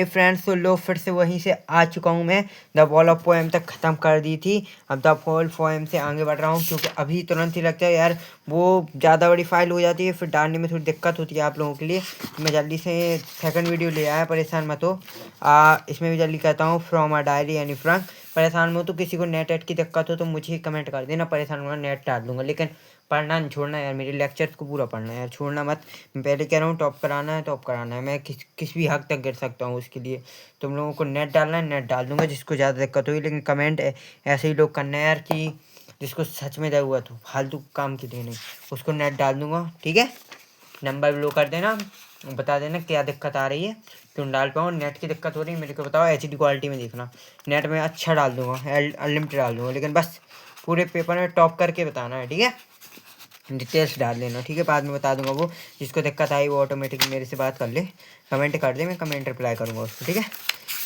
Friends तो लो फिर से वहीं से आ चुका हूँ मैं। द वॉल ऑफ पोएम तक ख़त्म कर दी थी। अब द वॉल पोएम से आगे बढ़ रहा हूँ क्योंकि अभी तुरंत ही लगता है यार वो ज़्यादा बड़ी फाइल हो जाती है, फिर डालने में थोड़ी दिक्कत होती है आप लोगों के लिए। मैं जल्दी से सेकंड वीडियो ले आया, परेशान मत हो। इसमें भी जल्दी कहता हूँ फ्रॉम अ डायरी यानी फ्रंक। परेशान हो तो किसी को नेट की दिक्कत हो तो मुझे कमेंट कर देना, परेशान होना नेट डाल दूँगा, लेकिन पढ़ना नहीं छोड़ना यार, मेरे लेक्चर्स को पूरा पढ़ना है यार, छोड़ना मत। मैं पहले कह रहा हूँ टॉप कराना है, टॉप कराना है। मैं किस भी हद तक गिर सकता हूँ, उसके लिए तुम लोगों को नेट डालना है, नेट डाल दूंगा जिसको ज़्यादा दिक्कत होगी। लेकिन कमेंट ऐसे ही लोग करना है यार कि जिसको सच में ज़रूरत हो, फालतू काम के लिए नहीं, उसको नेट डाल दूंगा। ठीक है, नंबर लो कर देना, बता देना क्या दिक्कत आ रही है, क्यों डाल पाऊँ। नेट की दिक्कत हो रही है मेरे को बताओ, HD क्वालिटी में देखना। नेट में अच्छा डाल दूंगा, अनलिमिटेड डाल दूंगा, लेकिन बस पूरे पेपर में टॉप करके बताना है। ठीक है, डिटेल्स डाल देना। ठीक है, बाद में बता दूंगा। वो जिसको दिक्कत आई वो ऑटोमेटिकली मेरे से बात कर ले, कमेंट कर दे, मैं कमेंट रिप्लाई करूँगा उसको। ठीक है,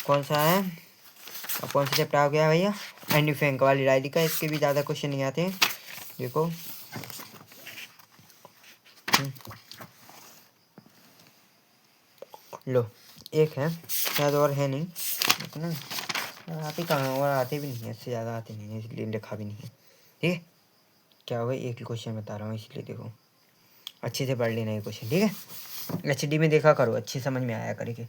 कौन सा है और कौन सा चैप्टर आ गया भैया? एनी फ्रैंक वाली डायरी का। इसके भी ज़्यादा क्वेश्चन नहीं आते हैं, देखो। लो एक है, शायद और है नहीं, ना आते कहाँ, और आते भी नहीं है, इससे ज़्यादा आते नहीं है, इसलिए लिखा भी नहीं है। ठीक है, क्या होगा, एक ही क्वेश्चन बता रहा हूँ इसलिए देखो अच्छे से पढ़ लेना ये क्वेश्चन। ठीक है, HD में देखा करो, अच्छी समझ में आया करेगी।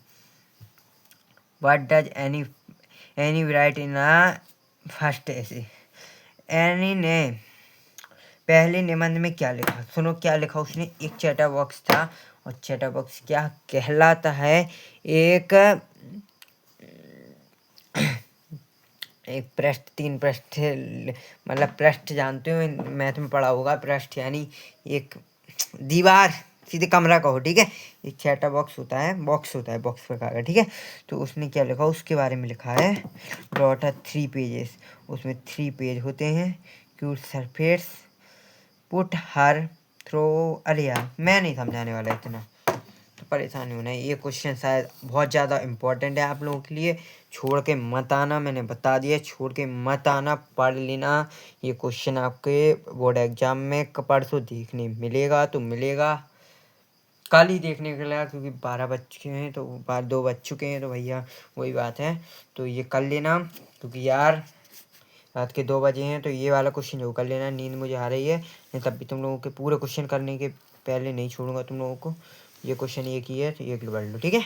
What does any write in a first ऐसे? एनी ने पहले निबंध में क्या लिखा, सुनो क्या लिखा उसने। एक चैटर बॉक्स था, और चैटर बॉक्स क्या कहलाता है? एक पृष्ठ, 3 पृष्ठ, मतलब पृष्ठ जानते हो, मैथ में पढ़ा होगा। पृष्ठ यानी एक दीवार, सीधे कमरा कहो। ठीक है, एक चैटर बॉक्स होता है, बॉक्स होता है, बॉक्स प्रकार का। ठीक है, तो उसने क्या लिखा उसके बारे में लिखा है। डॉट 3 पेजेस, उसमें 3 पेज होते हैं। Cute surface put her throw. अरे यार मैं नहीं समझाने वाला इतना, तो परेशान नहीं होना है। ये क्वेश्चन शायद बहुत ज़्यादा इम्पोर्टेंट है आप लोगों के लिए, छोड़ के मत आना। मैंने बता दिया, छोड़ के मत आना, पढ़ लेना। ये क्वेश्चन आपके बोर्ड एग्जाम में परसों देखने मिलेगा, तो मिलेगा कल ही देखने के लिए, क्योंकि 12 बज चुके हैं, तो 2 बज चुके हैं, तो भैया वही बात है। तो ये कर लेना, क्योंकि यार रात के 2 बजे हैं, तो ये वाला क्वेश्चन जो कर लेना। नींद मुझे आ रही है, नहीं तब भी तुम लोगों के पूरे क्वेश्चन करने के पहले नहीं छोड़ूंगा तुम लोगों को। ये क्वेश्चन एक ही है, तो एक पढ़ लो। ठीक है,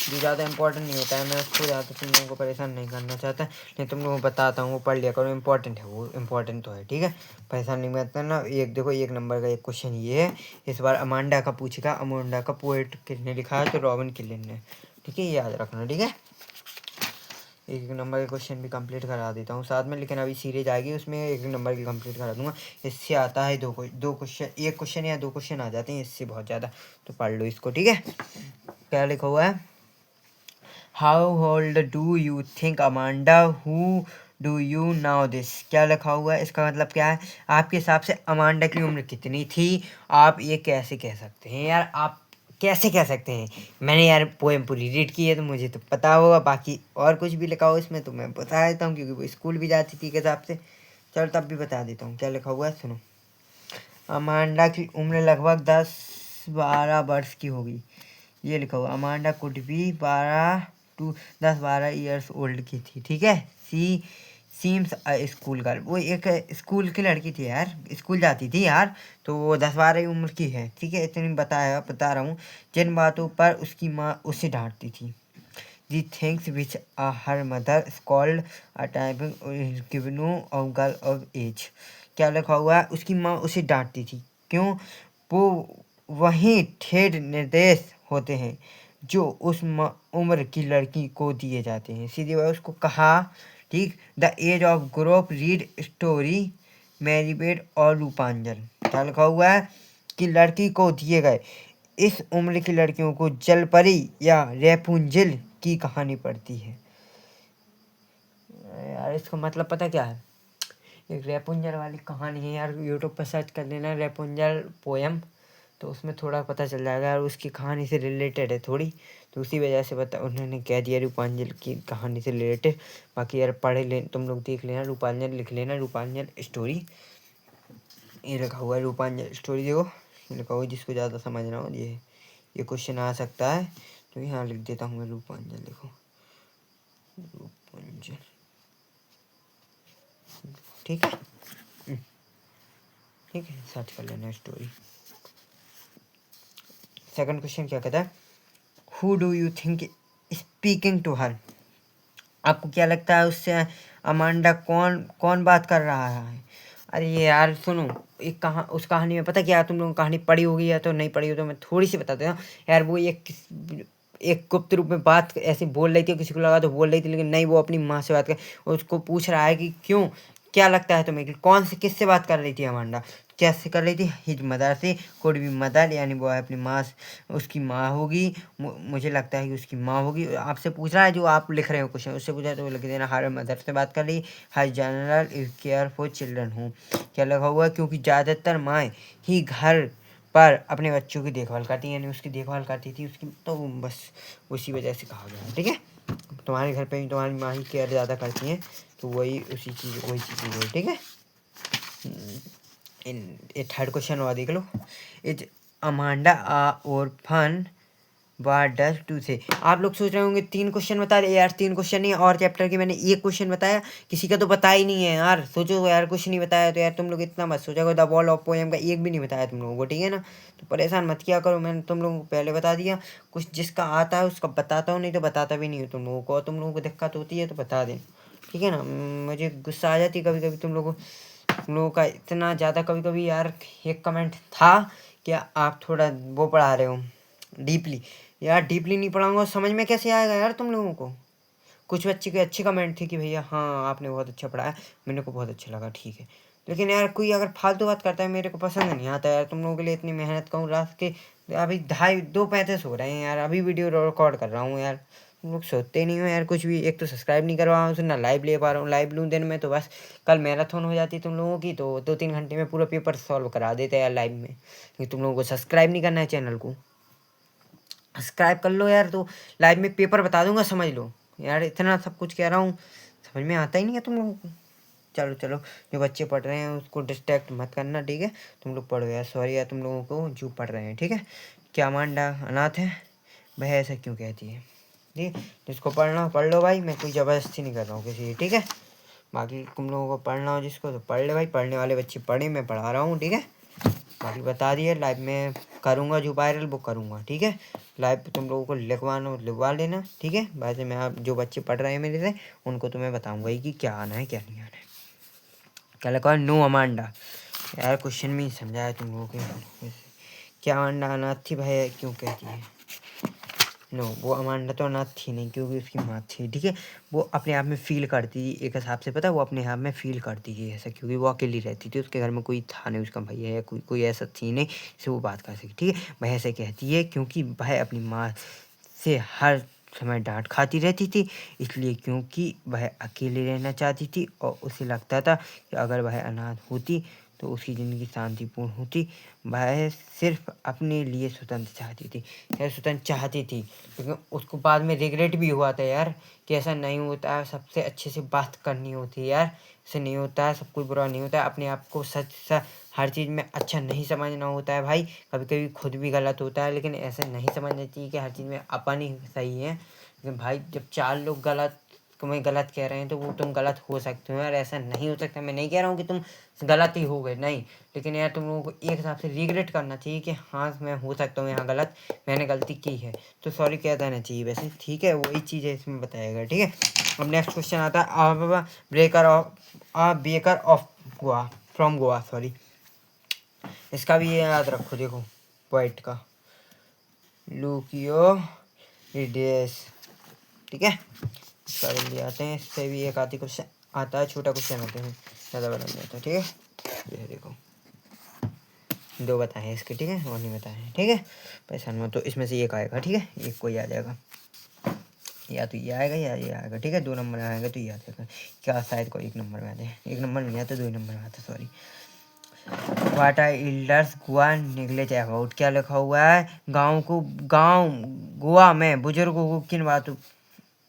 ये ज़्यादा इंपॉर्टेंट नहीं होता है, मैं उसको ज़्यादा तुम लोगों को परेशान नहीं करना चाहता, नहीं तुम लोगों को बताता हूँ, वो पढ़ लिया करो। इंपॉर्टेंट है वो, इंपॉर्टेंट तो है। ठीक है, परेशान नहीं करता ना। एक देखो, 1 नंबर का एक क्वेश्चन ये है, इस बार अमांडा का पूछेगा। अमांडा का पोएट किसने लिखा है? तो रॉबिन किलिन ने। ठीक है, ये याद रखना। ठीक है, 1 नंबर के क्वेश्चन भी कंप्लीट करा देता हूँ साथ में, लेकिन अभी सीरीज आएगी उसमें 1 नंबर की कंप्लीट करा दूंगा। इससे आता है 2 क्वेश्चन, 1 क्वेश्चन या 2 क्वेश्चन आ जाते हैं इससे बहुत ज़्यादा, तो पढ़ लो इसको। ठीक है, क्या लिखा हुआ है? How old do you think Amanda who do you now this? क्या लिखा हुआ है, इसका मतलब क्या है? आपके हिसाब से अमांडा की उम्र कितनी थी? आप ये कैसे कह सकते हैं यार, आप कैसे कह सकते हैं? मैंने यार पोएम पूरी रीड की है, तो मुझे तो पता होगा। बाकी और कुछ भी लिखा हो इसमें तो मैं बता देता हूँ, क्योंकि वो स्कूल भी जाती थी के हिसाब से। चलो तब भी बता देता हूँ क्या लिखा हुआ है, सुनो। अमांडा की उम्र लगभग 10-12 वर्ष की होगी, ये लिखा हुआ। Amanda could be 10-12 years old की थी। ठीक है, सी सीम्स अ स्कूल गर्ल, वो एक स्कूल की लड़की थी यार, स्कूल जाती थी यार, तो वो 10-12 उम्र की है। ठीक है, इतनी बता रहा हूँ। जिन बातों पर उसकी माँ उसे डांटती थी, the things which her mother scold a typing given of girl of age. क्या लिखा हुआ है? उसकी माँ उसे डांटती थी, क्यों? वो वही ठेठ निर्देश होते हैं जो उस उम्र की लड़की को दिए जाते हैं। सीधी बात उसको कहा। ठीक, the age of group read story मैरीबेड और रूपांजल। क्या लिखा हुआ है? कि लड़की को दिए गए इस उम्र की लड़कियों को जलपरी या रेपुंजल की कहानी पढ़ती है। यार इसका मतलब पता क्या है? एक रेपुंजल वाली कहानी है यार, यूट्यूब पर सर्च कर लेना रेपुंजल पोएम, तो उसमें थोड़ा पता चल जाएगा। और उसकी कहानी से रिलेटेड है थोड़ी, तो उसी वजह से उन्होंने कह दिया रूपांजल की कहानी से रिलेटेड। बाकी यार पढ़े ले, तुम लोग देख लेना, रूपांजल लिख लेना, रूपांजल स्टोरी ये लिखा हुआ है। रूपांजल स्टोरी देखो, ये लिखा हुआ है, जिसको ज़्यादा समझना हो ये क्वेश्चन आ सकता है, तो यहाँ लिख देता हूँ मैं रूपांजन, देखो रूपांजन, ठीक है। ठीक है, सर्च कर लेना स्टोरी। सेकंड क्वेश्चन क्या कहता है, who do you think speaking to her, आपको क्या लगता है उससे अमांडा कौन कौन बात कर रहा है। अरे ये यार सुनो, एक उस कहानी में पता क्या, तुम लोगों कहानी पढ़ी होगी या तो नहीं पढ़ी हो, तो मैं थोड़ी सी बता देता हूँ यार। वो एक गुप्त रूप में बात ऐसे बोल रही थी, किसी को लगा तो बोल रही थी, लेकिन नहीं, वो अपनी माँ से बात कर, उसको पूछ रहा है कि क्यों, क्या लगता है तुम्हें कि कौन से किससे बात कर रही थी अमांडा, कैसे कर रही थी, हिज मदर से, कोड भी मदर, यानी वो अपनी माँ, उसकी माँ होगी, मुझे लगता है कि उसकी माँ होगी। आपसे पूछ रहा है जो आप लिख रहे हो क्वेश्चन, उससे पूछा तो वो लिख देना हर मदर से बात कर रही, her general is care for children हूँ, क्या लगा हुआ है, क्योंकि ज़्यादातर माएँ ही घर पर अपने बच्चों की देखभाल करती हैं, यानी उसकी देखभाल करती थी उसकी, तो बस उसी वजह से कहा गया है, ठीक है। तुम्हारे घर पे भी तुम्हारी माँ ही केयर ज़्यादा करती हैं, तो वही वही चीज़ है, ठीक है। ये थर्ड क्वेश्चन और देख लो, इज अमांडा और फन वाट डज टू से। आप लोग सोच रहे होंगे 3 क्वेश्चन बता रहे यार, 3 क्वेश्चन नहीं, और चैप्टर की मैंने 1 क्वेश्चन बताया, किसी का तो पता ही नहीं है यार। सोचो यार कुछ नहीं बताया तो यार तुम लोग इतना मत सोचा करो, द वॉल ऑफ पोएम का 1 भी नहीं बताया तुम लोगों को, ठीक है ना। तो परेशान मत किया करो, मैंने तुम लोगों को पहले बता दिया, कुछ जिसका आता है उसका बताता हूँ, नहीं तो बताता भी नहीं हूँ तुम लोगों को, और तुम लोगों को दिक्कत होती है तो बता दें, ठीक है ना। मुझे गुस्सा आ जाती है कभी कभी तुम लोगों का इतना ज़्यादा, कभी कभी यार एक कमेंट था कि आप थोड़ा वो पढ़ा रहे हो डीपली, यार डीपली नहीं पढ़ाऊंगा समझ में कैसे आएगा यार तुम लोगों को। कुछ बच्चे के अच्छे कमेंट थे कि भैया हाँ आपने बहुत अच्छा पढ़ाया, मेरे को बहुत अच्छा लगा, ठीक है। लेकिन यार कोई अगर फालतू बात करता है मेरे को पसंद नहीं आता यार। तुम लोगों के लिए इतनी मेहनत करूँ रात के, अभी 2:35 हो रहे हैं यार, अभी वीडियो रिकॉर्ड कर रहा हूँ यार। तुम लोग सोते नहीं हो यार कुछ भी, एक तो सब्सक्राइब नहीं करवा रहा हूँ, ना लाइव ले पा रहा हूँ। लाइव लूँ दिन में तो बस कल मैराथन हो जाती तुम लोगों की, तो 2-3 घंटे में पूरा पेपर सॉल्व करा देते यार लाइव में। लेकिन तुम लोगों को सब्सक्राइब नहीं करना है चैनल को, सब्सक्राइब कर लो यार, तो लाइव में पेपर बता दूंगा, समझ लो यार। इतना सब कुछ कह रहा हूँ, समझ में आता ही नहीं है तुम लोगों को। चलो चलो, जो बच्चे पढ़ रहे हैं उसको डिस्ट्रैक्ट मत करना, ठीक है। तुम लोग पढ़ो यार, सॉरी यार तुम लोगों को जो पढ़ रहे हैं, ठीक है। क्या अमांडा अनाथ है, वह ऐसा क्यों कहती है, ठीक है। जिसको पढ़ना हो पढ़ लो भाई, मैं कोई ज़बरदस्ती नहीं कर रहा हूँ किसी की, ठीक है। बाकी तुम लोगों को पढ़ना हो जिसको तो पढ़ ले भाई, पढ़ने वाले बच्चे पढ़े, मैं पढ़ा रहा हूँ, ठीक है। बाकी बता दिए, लाइव में करूँगा जो वायरल वो करूँगा, ठीक है। लाइव पे तुम लोगों को लिखवा लेना, ठीक है। वैसे मैं आप जो बच्चे पढ़ रहे हैं मेरे से, उनको तो मैं बताऊँगा ही कि क्या आना है क्या नहीं आना है। क्या लिखा, नो अमांडा, यार क्वेश्चन में ही समझाया तुम लोगों को। क्या अमांडा अनाथ थी भाई क्यों कहती है, नो वो अमांडा तो अनाथ थी नहीं, क्योंकि उसकी माँ थी, ठीक है। वो अपने आप में फील करती थी एक हिसाब से, पता है वो अपने आप में फील करती थी ऐसा, क्योंकि वो अकेली रहती थी, उसके घर में कोई था नहीं, उसका भैया या कोई ऐसा थी नहीं जिससे वो बात कर सके, ठीक है। वह ऐसे कहती है क्योंकि वह अपनी माँ से हर समय डांट खाती रहती थी, इसलिए क्योंकि वह अकेले रहना चाहती थी, और उसे लगता था कि अगर वह अनाथ होती तो उसकी ज़िंदगी शांतिपूर्ण होती। वह सिर्फ अपने लिए स्वतंत्र चाहती थी, यार स्वतंत्र चाहती थी, लेकिन उसको बाद में रिग्रेट भी हुआ था यार कि ऐसा नहीं होता है, सबसे अच्छे से बात करनी होती है यार, ऐसे नहीं होता है, सब कुछ बुरा नहीं होता है, अपने आप को हर चीज़ में अच्छा नहीं समझना होता है भाई, कभी कभी खुद भी गलत होता है, लेकिन ऐसे नहीं समझना चाहिए कि हर चीज़ में अपन ही सही है। लेकिन भाई जब 4 लोग तुम्हें गलत कह रहे हैं तो वो तुम गलत हो सकते हो यार, ऐसा नहीं हो सकता। मैं नहीं कह रहा हूँ कि तुम गलत ही हो गए, नहीं, लेकिन यार तुम लोगों को एक हिसाब से रिग्रेट करना चाहिए कि हाँ मैं हो सकता हूँ यहाँ गलत, मैंने गलती की है, तो सॉरी कह देना चाहिए वैसे, ठीक है। वही चीज़ है इसमें बताएगा, ठीक है। अब नेक्स्ट क्वेश्चन आता है, baker of Goa, from Goa, sorry. इसका भी ये याद रखो, देखो पोइट का लुकियो रिडेस, ठीक है। इसका जल्दी आते हैं, इससे भी एक आधी क्वेश्चन आता है, छोटा क्वेश्चन आते हैं, ज़्यादा बड़ा नहीं आता, ठीक है। ये देखो 2 बताए हैं इसके, ठीक है, और नहीं बताए हैं, ठीक है। परेशान मत, तो इसमें से एक आएगा, ठीक है, एक कोई आ जाएगा, या तो ये आएगा या ये आएगा, ठीक है। 2 नंबर में आएगा तो ये आ जाएगा, क्या शायद कोई 1 नंबर में आ जाए, 1 नंबर में नहीं आता, 2 नंबर में आता, sorry. What are elders Goa neglect about, क्या लिखा हुआ है, गाँव गोवा में बुजुर्गों को किन बातों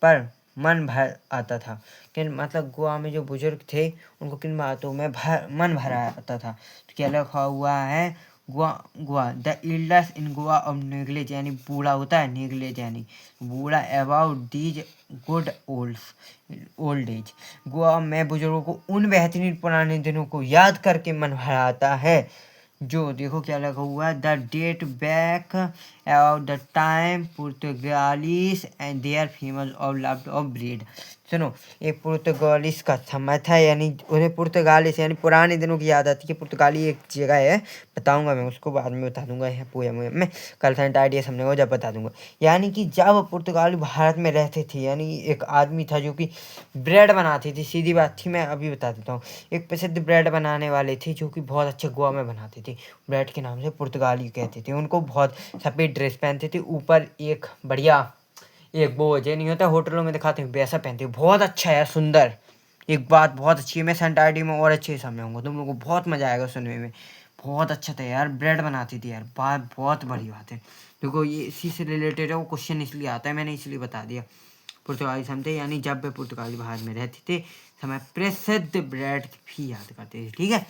पर मन भर आता था, किन मतलब गोवा में जो बुजुर्ग थे उनको किन बातों में मन भरा आता था, तो क्या लिखा हुआ है, Goa Goa the elders in Goa of neglect, यानी बूढ़ा होता है, नेग्लेज यानी बूढ़ा, about these good old age. Goa में बुजुर्गों को उन बेहतरीन पुराने दिनों को याद करके मन भराता है जो, देखो क्या लगा हुआ है, the date back about the time Portuguese and their famous of love of bread. सुनो, एक पुर्तगालीस का समय था, यानी उन्हें पुर्तगालीस यानी पुराने दिनों की याद आती है। पुर्तगाली एक जगह है, बताऊंगा मैं उसको, बाद में बता दूंगा, यहाँ पोएम में कल सेंट आइडिया समझेगा जब बता दूंगा। यानी कि जब पुर्तगाली भारत में रहते थे, यानी एक आदमी था जो कि ब्रेड बनाते थे, सीधी बात थी, मैं अभी बता देता हूँ। एक प्रसिद्ध ब्रेड बनाने वाले थे जो कि बहुत अच्छे गोवा में बनाते थे, ब्रेड के नाम से पुर्तगाली कहते थे उनको। बहुत सफ़ेद ड्रेस पहनते थे, ऊपर एक बढ़िया एक वो जो नहीं होता होटलों में दिखाते हैं वैसा पहनते हैं, बहुत अच्छा है, सुंदर। एक बात बहुत अच्छी है, मैं सेंट आइडी में और अच्छे से समझाऊंगा, तुम लोगों को बहुत मजा आएगा सुनने में। बहुत अच्छा था यार, ब्रेड बनाती थी यार, बात बहुत बड़ी बात है। देखो ये इसी से रिलेटेड है, वो क्वेश्चन इसलिए आता है, मैंने इसलिए बता दिया। पुर्तगाली समझे, यानी जब वे पुर्तगाली भारत में रहते थे समय प्रसिद्ध ब्रेड भी याद करते थे, ठीक है।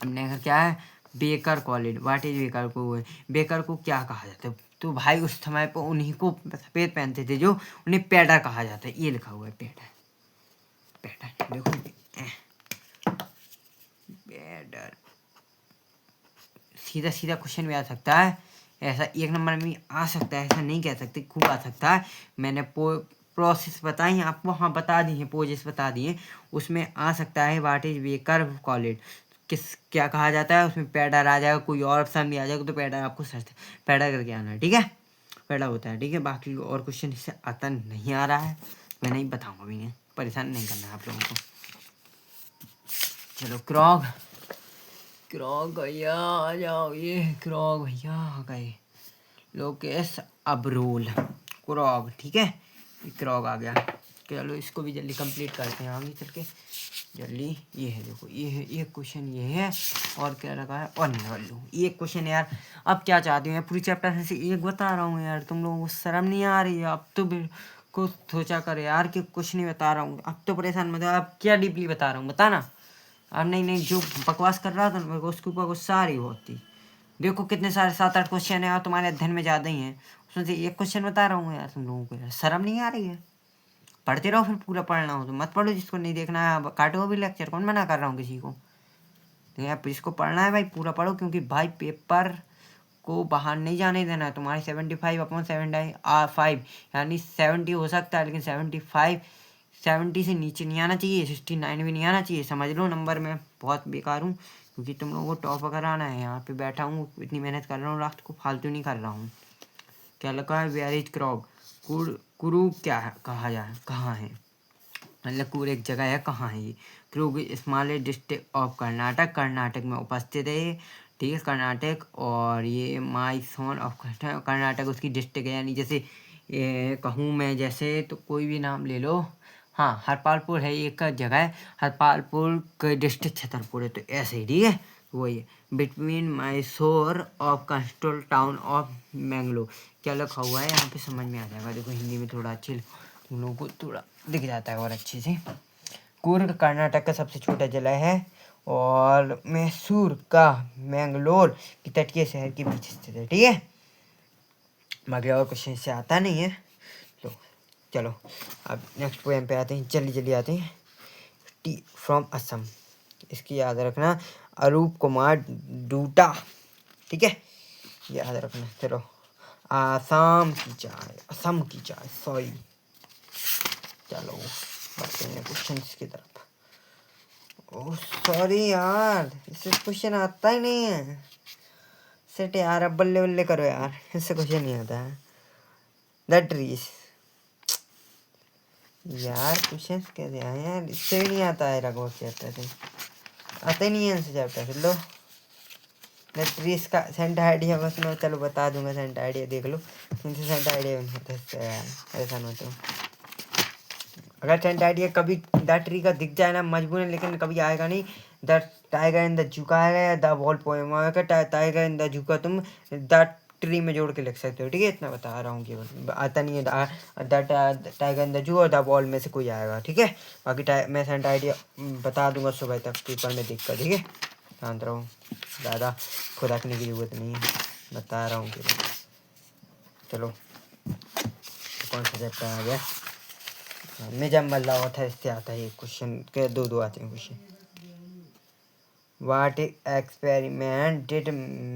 हमने क्या है, baker college, what is baker को, बेकर को क्या कहा जाता है, तो भाई उस समय पर उन्हीं को सफ़ेद पहनते थे जो, उन्हें पैडर कहा जाता है, ये लिखा हुआ है पैडर, पैडर देखो पैडर, सीधा सीधा क्वेश्चन भी आ सकता है, ऐसा एक नंबर में आ सकता है, ऐसा नहीं कह सकते, खूब आ सकता है। मैंने प्रोसेस बताई आपको, हाँ बता दी है, पोजेस बता दिए, उसमें आ सकता है वाट इज बेकर कॉलेज, किस क्या कहा जाता है, उसमें पैडर आ जाएगा, कोई और ऑप्शन भी आ जाएगा तो पैडर आपको सर्च पैडर करके आना है, ठीक है, पैडर होता है, ठीक है। बाकी और क्वेश्चन इससे आता नहीं आ रहा है, मैं नहीं बताऊंगा भी, नहीं परेशान नहीं करना है आप लोगों को। चलो क्रॉग, क्रॉग भैया आ जाओ, ये क्रॉग भैया आ गए, लोकेश अबरोल क्रॉग, ठीक है, क्रॉग आ गया। चलो इसको भी जल्दी कंप्लीट करते हैं आगे चल के जल्दी। ये है देखो, ये है एक क्वेश्चन, ये है और क्या लगा है, और निकाल लो एक क्वेश्चन यार। अब क्या चाहती हूँ, पूरी चैप्टर से एक बता रहा हूँ यार, तुम लोगों को शर्म नहीं आ रही है? अब तो कुछ सोचा कर यार कि कुछ नहीं बता रहा हूँ, अब तो परेशान मत, अब क्या डीपली बता रहा हूँ बताना। अब नहीं नहीं, जो बकवास कर रहा था मेरे को उसके ऊपर गुस्सा आ रही होती। देखो कितने सारे 7-8 क्वेश्चन है और तुम्हारे अध्ययन में ज़्यादा ही हैं, उसमें से एक क्वेश्चन बता रहा हूँ यार, तुम लोगों को यार शर्म नहीं आ रही है? पढ़ते रहो, फिर पूरा पढ़ना हो तो मत पढ़ो, जिसको नहीं देखना है काटो भी लेक्चर, कौन मना कर रहा हूँ किसी को। तो जिसको पढ़ना है भाई पूरा पढ़ो, क्योंकि भाई पेपर को बाहर नहीं जाने देना है। तुम्हारी 75/75 यानी 70 हो सकता है, लेकिन 70 से नीचे नहीं आना चाहिए, 69 भी नहीं आना चाहिए, समझ लो। नंबर में बहुत बेकार हूँ, क्योंकि तुम लोगों को टॉप कराना है, यहाँ पे बैठा हूँ, इतनी मेहनत कर रहा हूँ, रात को फालतू नहीं कर रहा हूँ। क्या लगा है, वेयर क्रॉग, कुरु क्या है, कहा जाए कहाँ है, मतलब कुर एक जगह है, कहाँ है ये। Krug smallest district of Karnataka, Karnataka में उपस्थित है, ठीक है, कर्नाटक। और ये माइसोन ऑफ कर्नाटक उसकी डिस्ट्रिक्ट है, यानी जैसे कहूँ मैं, जैसे तो कोई भी नाम ले लो, हाँ हरपालपुर है एक जगह है, हरपालपुर का डिस्ट्रिक्ट छतरपुर है, तो ऐसे ही, ठीक है, वही है। Between Mysore of control town of Mangalore, क्या लिखा हुआ है यहाँ पे समझ में आ जाएगा, देखो हिंदी में थोड़ा अच्छे तुम लोगों को थोड़ा दिख जाता है और अच्छे से। कूर्ग कर्नाटक का सबसे छोटा जिला है और मैसूर का मैंगलोर की तटीय शहर के बीच स्थित है, ठीक है। बाकी और क्वेश्चन से आता नहीं है, तो चलो अब नेक्स्ट पोएम पे आते हैं, जल्दी जल्दी आते हैं। टी फ्रॉम असम, इसकी याद रखना, अरूप कुमार डूटा, ठीक है, याद रखना। चलो आसाम की चाय, असम की चाय, सॉरी। चलो बढ़ते हैं क्वेश्चन की तरफ। ओह सॉरी यार, इससे क्वेश्चन आता ही नहीं है, सेट यार, अब बल्ले बल्ले करो यार, इससे क्वेश्चन नहीं आता है। द ट्रीज, यार क्वेश्चन कैसे आए यार, इससे भी नहीं आता है, रखो चैप्टर से आता ही नहीं है इनसे चैप्टर से। लो द ट्रीज का सेंट आइडिया, बस मैं चलो बता दूंगा, सेंट आइडिया देख लो, इनसे सेंट आइडिया नहीं होता है यार, ऐसा ना तो। अगर सेंट आइडिया कभी द ट्री का दिख जाए ना मजबूर, लेकिन कभी आएगा नहीं। द टाइगर इन द जूका आएगा, या द बॉल पोएम आएगा, टाइगर इन द जूका तुम द ट्री में जोड़ के लिख सकते हो, ठीक है, इतना बता रहा हूँ, केवल आता नहीं है। The tiger in the zoo और द बॉल में से कोई आएगा, ठीक है। बाकी मैं सेंट आइडिया बता दूंगा सुबह तक पेपर में देख कर, ठीक है। शांत रहो, ज़्यादा खुद रखने की जरूरत नहीं है, बता रहा हूँ कि चलो कौन सा चैप्टर आ गया। मिजम्बल ऑथर इससे आता है क्वेश्चन के दो आते हैं question. What experiment did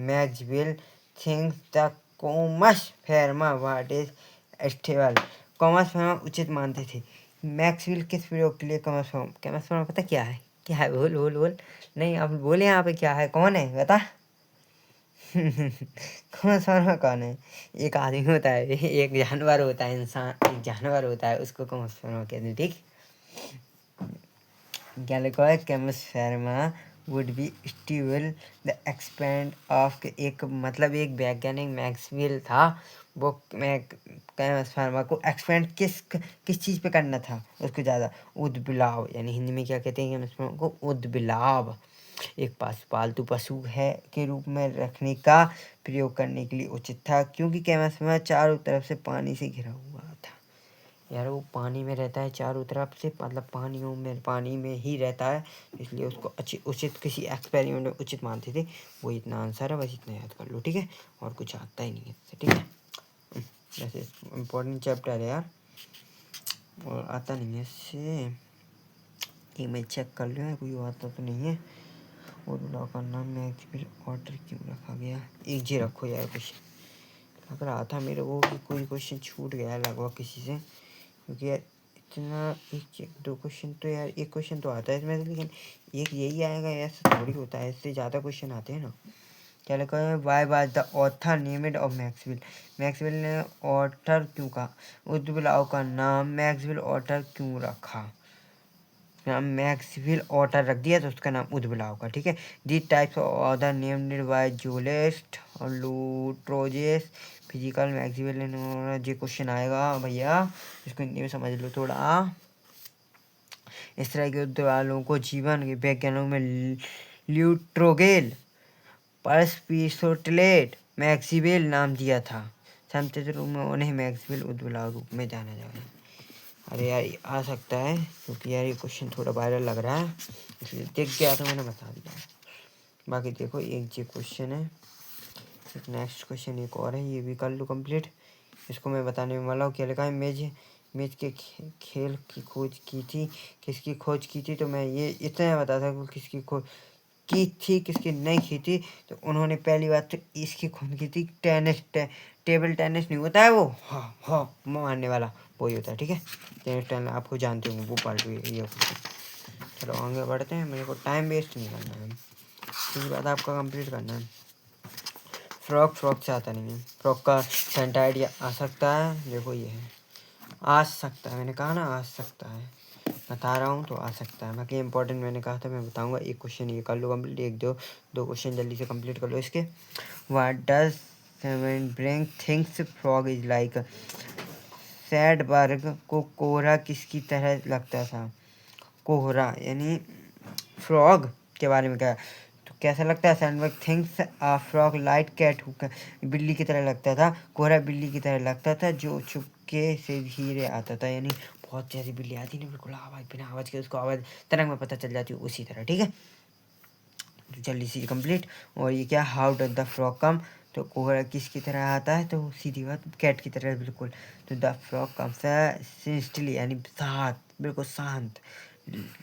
Maxwell think the Comas Ferma what is stable. Comas Ferma उचित मानते थे। मैक्सवेल किस प्रयोग के लिए कॉमस फेरमा पता क्या है? क्या है? बोल बोल बोल। नहीं आप बोले यहाँ पे क्या है, कौन है बता। कॉमस फेरमा कौन है? एक आदमी होता है, एक जानवर होता है, इंसान एक जानवर होता है, उसको कॉमस फेरमा कहते हैं। ठीक, गैलेगॉय Comas Ferma would be stable the expand of. एक मतलब एक वैज्ञानिक मैक्सवेल था, वो केमस फेरमा को एक्सपेंड किस चीज़ पे करना था उसको ज़्यादा, उद्बिलाव, यानी हिंदी में क्या कहते हैं केमस फेरमा को, उद्बिलाव। एक पालतू पशु है के रूप में रखने का प्रयोग करने के लिए उचित था, क्योंकि केमस फेरमा चारों तरफ से पानी से घिरा हुआ था। यार वो पानी में रहता है चारों तरफ से, मतलब पानी में ही रहता है, इसलिए उसको उचित किसी एक्सपेरिमेंट में उचित मानते थे। वो इतना आंसर है, बस इतना याद कर लो। ठीक है, और कुछ आता ही नहीं है इससे। ठीक है, वैसे इम्पोर्टेंट चैप्टर है यार, और आता नहीं है इससे। ये मैं चेक कर लूँ कोई आता तो नहीं है। और लॉ का नाम मैक्सवेल ऑर्डर क्यों रखा गया? एक जी रखो यार, कुछ लग रहा था मेरे को कि कोई क्वेश्चन छूट गया लगभग किसी से, क्योंकि यार इतना एक दो क्वेश्चन तो यार, एक क्वेश्चन तो आता है इसमें से, लेकिन एक यही आएगा ऐसा थोड़ी होता है, इससे ज़्यादा क्वेश्चन आते हैं ना। क्या लिखा है? Why was the author named of Maxwell. Maxwell ने ऑथर क्यों कहा? उद्बिलाव का नाम मैक्सवेल ऑथर क्यों रखा? नाम मैक्सवेल ऑथर रख दिया तो उसका नाम उद्बिलाव का। ठीक है, the types of author named by जोलेस्ट और लूट्रोजेस फिजिकल मैक्सवेल ने। जो क्वेश्चन आएगा भैया इसको हिंदी में समझ लो थोड़ा। इस तरह के उद्बिलावों को जीवन के वैज्ञानिकों में ल्यूट्रोगेल परस्पिसोटलेट मैक्सवेल नाम दिया था। संक्षिप्त रूप में उन्हें मैक्सवेल उद्बिलाव रूप में जाना जाता है। अरे यार ये आ सकता है, क्योंकि यार ये क्वेश्चन थोड़ा वायरल लग रहा है, इसलिए देख गया तो मैंने बता दिया। बाकी देखो एक ये क्वेश्चन है, एक नेक्स्ट क्वेश्चन एक और है, ये भी कर लो कंप्लीट। इसको मैं बताने वाला हूँ। क्या लिखा है? मेज के खेल की खोज की थी, किसकी खोज की थी? तो मैं ये इतना बता सकता किसकी खोज की थी, किसकी नहीं की थी। तो उन्होंने पहली बात तो इसकी खोज की थी, टेबल टेनिस नहीं होता है वो, हाँ हाँ मारने वाला, वही होता है। ठीक है, टेनिस टेनिस आपको जानते होंगे, वो पार्ट ये। चलो आगे बढ़ते हैं, मेरे को टाइम वेस्ट नहीं करना है, इसके बाद आपका कंप्लीट करना है। फ्रॉक से आता नहीं है, फ्रॉक का सेंट आइडिया आ सकता है, देखो ये है, आ सकता है, मैंने कहा ना आ सकता है, बता रहा हूँ तो आ सकता है। बाकी इंपॉर्टेंट मैंने कहा था मैं बताऊंगा। एक क्वेश्चन ये कर लो कंप्लीट, एक दो क्वेश्चन जल्दी से कंप्लीट कर लो इसके। What does bring things frog is like. सैडबर्ग को कोहरा किसकी तरह लगता था? कोहरा यानी फ्रॉग के बारे में क्या, तो कैसा लगता है? सैडबर्ग थिंग्स आ फ्रॉग लाइट कैट, बिल्ली की तरह लगता था। कोहरा बिल्ली की तरह लगता था जो चुपके से धीरे आता था, यानी बहुत जैसी बिल्ली आती ना, बिल्कुल आवाज़ बिना आवाज़ के उसको आवाज़ तरंग में पता चल जाती है, उसी तरह। ठीक है, तो जल्दी से कंप्लीट। और ये क्या, हाउ डज द फ्रॉग कम, तो कोहरा किसकी तरह आता है? तो सीधी बात कैट की तरह बिल्कुल। तो द फ्रॉग कम्स सिंस्टली यानी साथ, बिल्कुल शांत,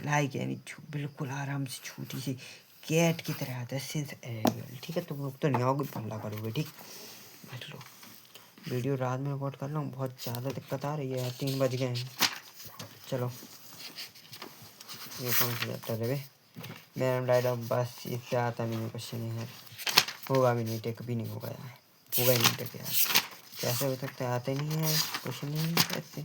लाइक यानी बिल्कुल आराम से छोटी सी कैट की तरह आता है, सिंस एरियल। ठीक है, तुम लोग तो नहीं आओगे, पल्ला करोगे। ठीक, बैठ लो। वीडियो रात में रिकॉर्ड कर रहा हूँ, बहुत ज़्यादा दिक्कत आ रही है यार, 3 बज गए हैं। चलो ये कौन सा चैप्टर है? मैडम डायलॉग बस इससे आता नहीं है क्वेश्चन यार, होगा भी नहीं, टेक भी नहीं होगा यार, होगा ही नहीं टेक यार, कैसे हो सकता है? आते नहीं है क्वेश्चन, नहीं कैसे?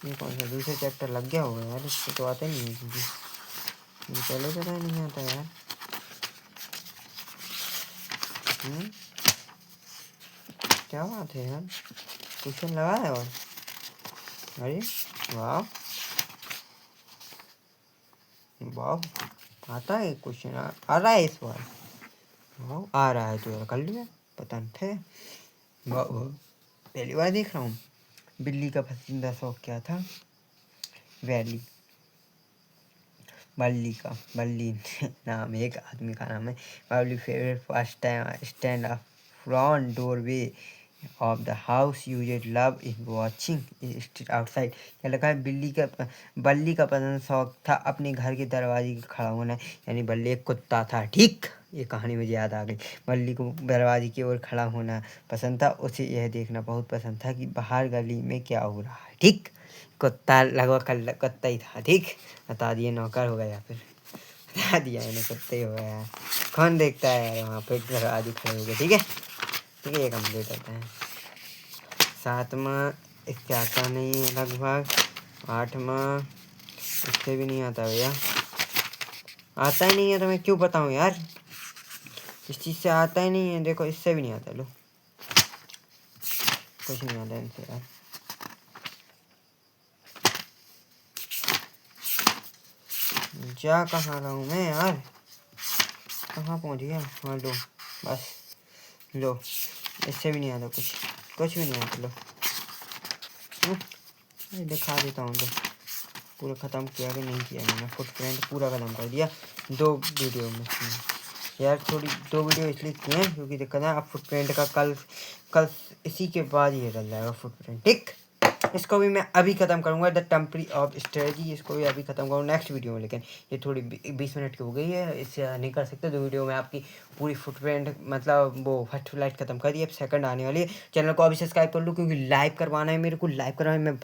ये कौन सा दूसरा चैप्टर लग गया होगा यार, इससे तो आते नहीं है, क्योंकि ये पहले पता नहीं आता यार। क्या बात है यार, क्वेश्चन लगा है और अरे वाह वाह, आता है क्वेश्चन, आ रहा है इस बार, वाह आ रहा है तो यार कर लिया, पता नहीं था। वाह वाह, पहली बार देख रहा हूँ। बिल्ली का पसंदीदा शौक क्या था? वैली। बल्ली का, बल्ली नाम है, एक आदमी का नाम है। Babli favourite first time stand up front doorway of the house used love in watching street outside. क्या लिखा है, बल्ली का पसंद शौक था अपने घर के दरवाजे के खड़ा होना। यानी बल्ली एक कुत्ता था, ठीक। ये कहानी मुझे याद आ गई। बल्ली को दरवाजे की ओर खड़ा होना पसंद था। उसे यह देखना बहुत पसंद था कि बाहर गली में क्या हो रहा है, ठीक। कुत्ता लगभग कुत्ता ही था, ठीक। बता दिए, नौकर हो गया, फिर बता दिया मैंने, कुत्ते ही हो गया। कौन देखता है यार, वहाँ पे दरवाजे खड़े हो गए, ठीक है। ठीक है, ये कम्प्लीट होता है। सातवां इससे आता नहीं है लगभग। आठवां इससे भी नहीं आता भैया, आता ही नहीं है तो मैं क्यों बताऊँ यार, इस चीज़ से आता ही नहीं है। देखो, इससे भी नहीं आता, लो कुछ नहीं आता इनसे यार। जा कहाँ रहा हूँ मैं यार, कहाँ पहुँच गया। हाँ लो, बस लो, इससे भी नहीं आता कुछ, कुछ भी नहीं आता। लो दिखा देता हूँ। लो, पूरा ख़त्म किया कि नहीं किया मैंने, फुटप्रिंट पूरा ख़त्म कर दिया 2 वीडियो में यार। थोड़ी 2 वीडियो इसलिए किए हैं क्योंकि दिक्कत है, अब फुटप्रिंट का कल इसी के बाद ये डल जाएगा फुटप्रिंट, ठीक। इसको भी मैं अभी ख़त्म करूँगा, द टेम्परी ऑफ स्ट्रेटजी, इसको भी अभी ख़त्म करूँ नेक्स्ट वीडियो में। लेकिन ये थोड़ी 20 मिनट की हो गई है, इससे नहीं कर सकते। 2 वीडियो में आपकी पूरी फुटप्रिंट मतलब वो फर्स्ट फ्लाइट ख़त्म कर दी है, अब सेकंड आने वाली है। चैनल को अभी सब्सक्राइब कर लूँ क्योंकि लाइव करवाना है मेरे को, लाइव करवाना है। मैं